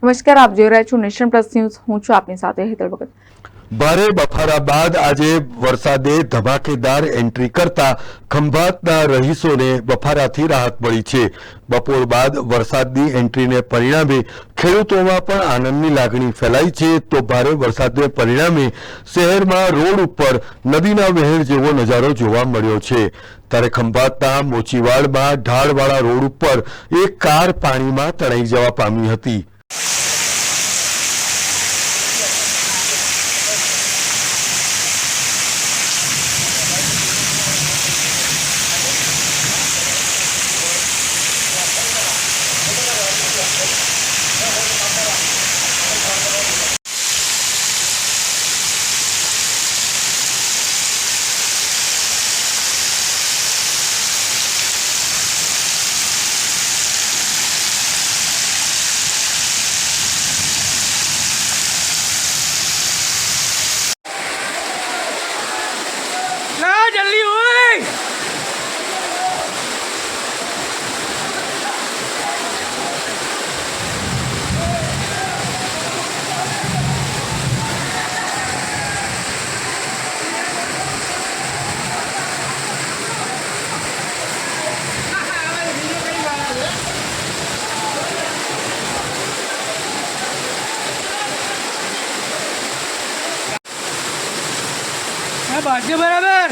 નમસ્કાર, આપ જોઈ રહ્યા છો નેશન પ્લસ ન્યૂઝ. હું છું આપની સાથે હેતલ ભગત. ભારે બફારા બાદ આજે વરસાદે ધમાકેદાર એન્ટ્રી કરતા ખંભાતના રહીશોને બફારાથી રાહત મળી છે. બપોર બાદ વરસાદની એન્ટ્રીને પરિણામે ખેડૂતોમાં પણ આનંદની લાગણી ફેલાઈ છે. તો ભારે વરસાદને પરિણામે શહેરમાં રોડ ઉપર નદીના વહેણ જેવો નજારો જોવા મળ્યો છે. ત્યારે ખંભાતના મોચીવાડમાં ઢાળવાળા રોડ ઉપર એક કાર પાણીમાં તણાઈ જવા પામી હતી. जल्दी हुई भाग्य बराबर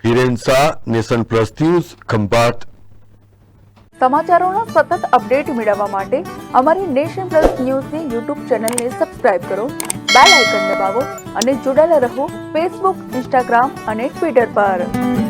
Hiren Shah, nation plus news, Khambhat. સમાચારોનો સતત અપડેટ મેળવવા માટે અમારી નેશન પ્લસ ન્યૂઝની યુટ્યુબ ચેનલને સબસ્ક્રાઇબ કરો, બેલ આઇકન દબાવો અને જોડાયેલા રહો ફેસબુક, ઇન્સ્ટાગ્રામ અને ટ્વિટર પર.